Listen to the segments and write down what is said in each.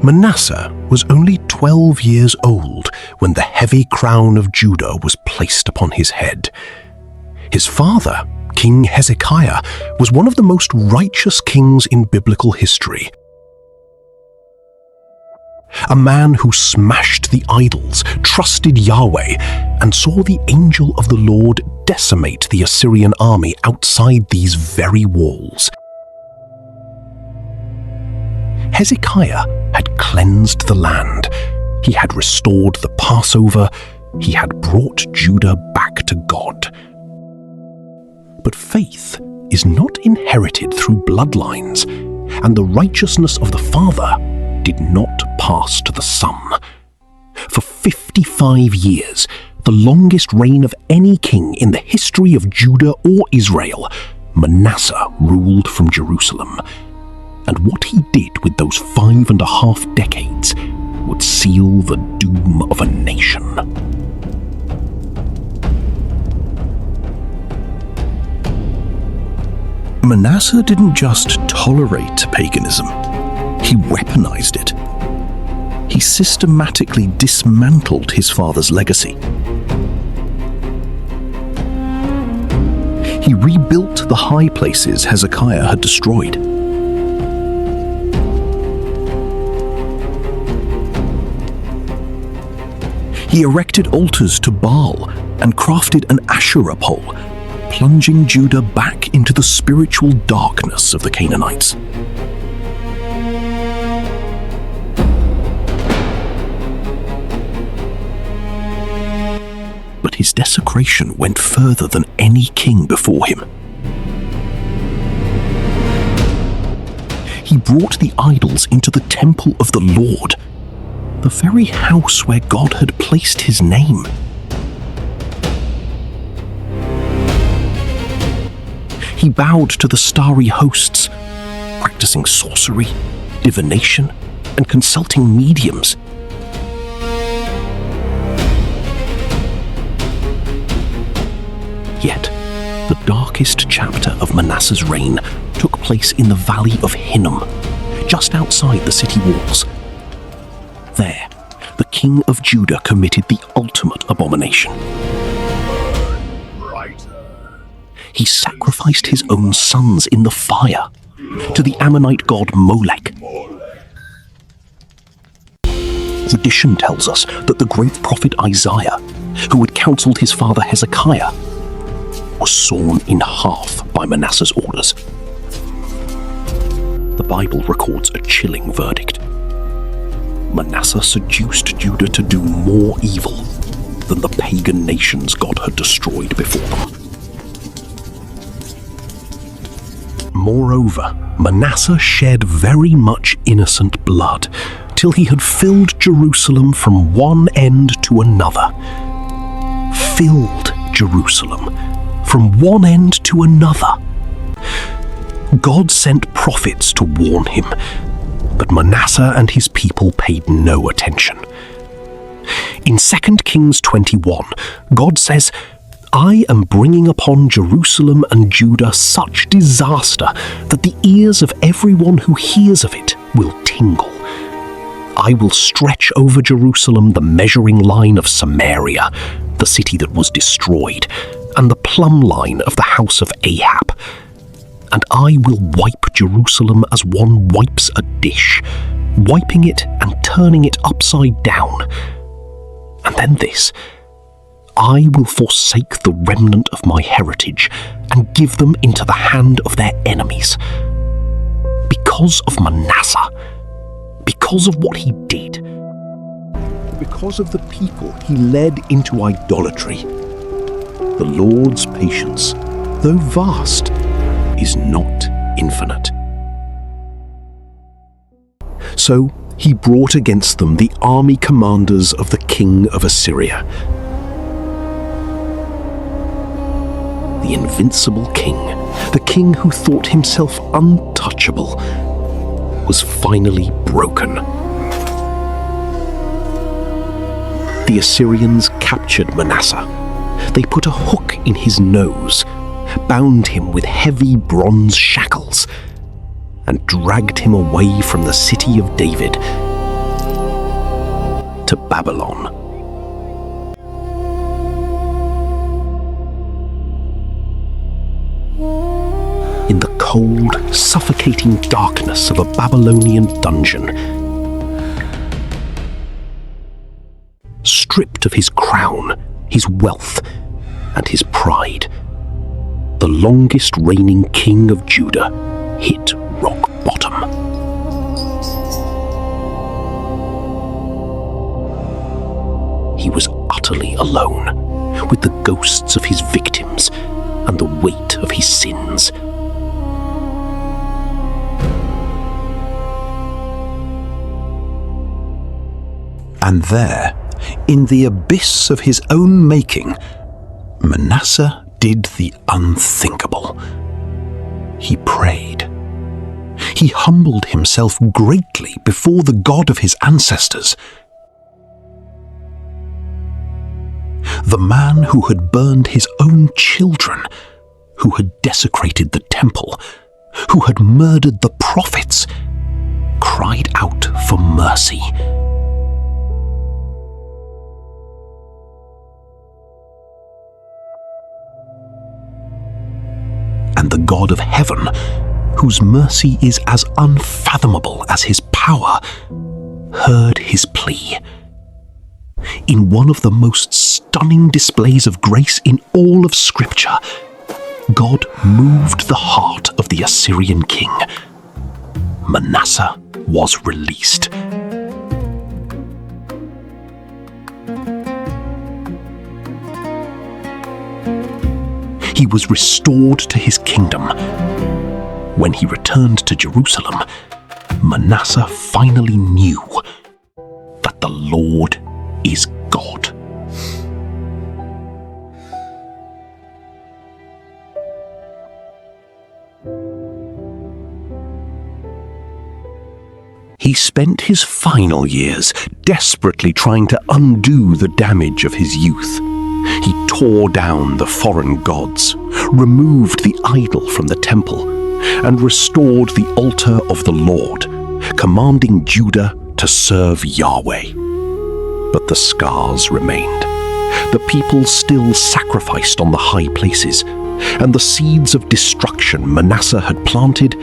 Manasseh was only 12 years old when the heavy crown of Judah was placed upon his head. His father, King Hezekiah, was one of the most righteous kings in biblical history. A man who smashed the idols, trusted Yahweh, and saw the angel of the Lord decimate the Assyrian army outside these very walls. Hezekiah had cleansed the land. He had restored the Passover. He had brought Judah back to God. But faith is not inherited through bloodlines, and the righteousness of the father did not pass to the son. For 55 years, the longest reign of any king in the history of Judah or Israel, Manasseh ruled from Jerusalem. And what he did with those 5.5 decades would seal the doom of a nation. Manasseh didn't just tolerate paganism, he weaponized it. He systematically dismantled his father's legacy. He rebuilt the high places Hezekiah had destroyed. He erected altars to Baal and crafted an Asherah pole, plunging Judah back into the spiritual darkness of the Canaanites. But his desecration went further than any king before him. He brought the idols into the temple of the Lord, the very house where God had placed his name. He bowed to the starry hosts, practicing sorcery, divination, and consulting mediums. Yet, the darkest chapter of Manasseh's reign took place in the valley of Hinnom, just outside the city walls. There, the king of Judah committed the ultimate abomination. He sacrificed his own sons in the fire to the Ammonite god Molech. Tradition tells us that the great prophet Isaiah, who had counseled his father Hezekiah, was sawn in half by Manasseh's orders. The Bible records a chilling verdict. Manasseh seduced Judah to do more evil than the pagan nations God had destroyed before them. Moreover, Manasseh shed very much innocent blood, till he had filled Jerusalem from one end to another. Filled Jerusalem from one end to another. God sent prophets to warn him, but Manasseh and his people paid no attention. In 2 Kings 21, God says, "I am bringing upon Jerusalem and Judah such disaster that the ears of everyone who hears of it will tingle. I will stretch over Jerusalem the measuring line of Samaria, the city that was destroyed, and the plumb line of the house of Ahab. And I will wipe Jerusalem as one wipes a dish, wiping it and turning it upside down. And then this, I will forsake the remnant of my heritage and give them into the hand of their enemies. Because of Manasseh, because of what he did, because of the people he led into idolatry, the Lord's patience, though vast, is not infinite. So he brought against them the army commanders of the king of Assyria. The invincible king, the king who thought himself untouchable, was finally broken. The Assyrians captured Manasseh. They put a hook in his nose, bound him with heavy bronze shackles, and dragged him away from the city of David to Babylon. In the cold, suffocating darkness of a Babylonian dungeon, stripped of his crown, his wealth, and his pride, the longest reigning king of Judah hit rock bottom. He was utterly alone, with the ghosts of his victims and the weight of his sins. And there, in the abyss of his own making, Manasseh did the unthinkable. He prayed. He humbled himself greatly before the God of his ancestors. The man who had burned his own children, who had desecrated the temple, who had murdered the prophets, cried out for mercy. And the God of heaven, whose mercy is as unfathomable as his power, heard his plea. In one of the most stunning displays of grace in all of Scripture, God moved the heart of the Assyrian king. Manasseh was released. He was restored to his kingdom. When he returned to Jerusalem, Manasseh finally knew that the Lord is God. He spent his final years desperately trying to undo the damage of his youth. He tore down the foreign gods, removed the idol from the temple, and restored the altar of the Lord, commanding Judah to serve Yahweh. But the scars remained. The people still sacrificed on the high places, and the seeds of destruction Manasseh had planted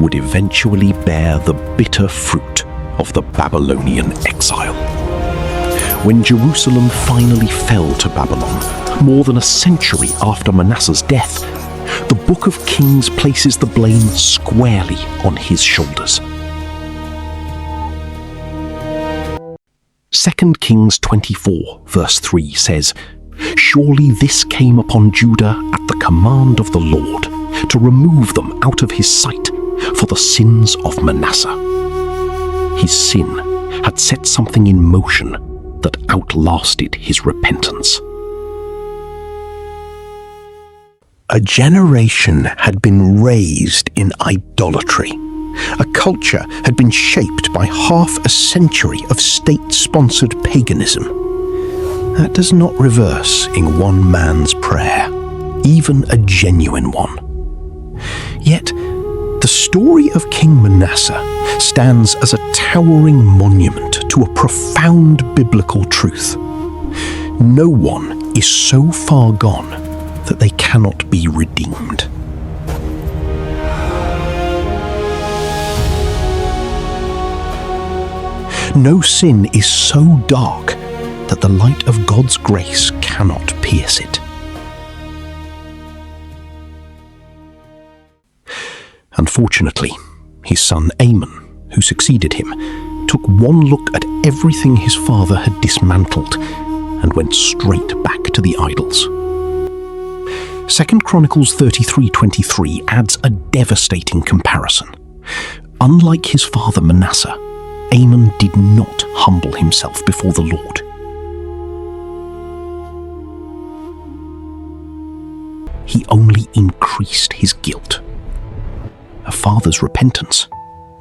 would eventually bear the bitter fruit of the Babylonian exile. When Jerusalem finally fell to Babylon, more than a century after Manasseh's death, the Book of Kings places the blame squarely on his shoulders. 2 Kings 24, verse 3 says, "Surely this came upon Judah at the command of the Lord, to remove them out of his sight for the sins of Manasseh." His sin had set something in motion that outlasted his repentance. A generation had been raised in idolatry. A culture had been shaped by half a century of state-sponsored paganism. That does not reverse in one man's prayer, even a genuine one. Yet, the story of King Manasseh stands as a towering monument to a profound biblical truth. No one is so far gone that they cannot be redeemed. No sin is so dark that the light of God's grace cannot pierce it. Unfortunately, his son Amon, who succeeded him, took one look at everything his father had dismantled and went straight back to the idols. 2 Chronicles 33:23 adds a devastating comparison. Unlike his father Manasseh, Amon did not humble himself before the Lord. He only increased his guilt. A father's repentance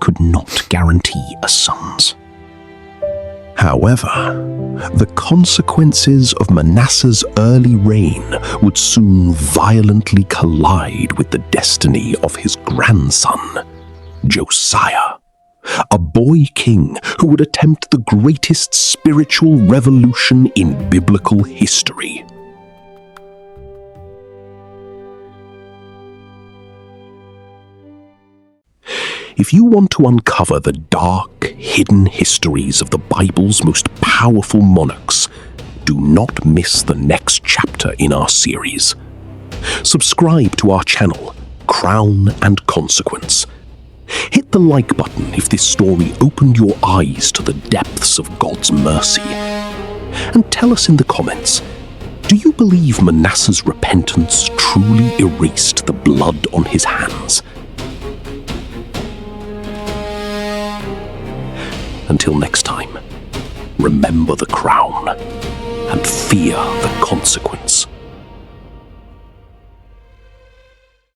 could not guarantee a son's. However, the consequences of Manasseh's early reign would soon violently collide with the destiny of his grandson, Josiah, a boy king who would attempt the greatest spiritual revolution in biblical history. If you want to uncover the dark, hidden histories of the Bible's most powerful monarchs, do not miss the next chapter in our series. Subscribe to our channel, Crown and Consequence. Hit the like button if this story opened your eyes to the depths of God's mercy. And tell us in the comments, do you believe Manasseh's repentance truly erased the blood on his hands? Until next time, remember the crown and fear the consequences.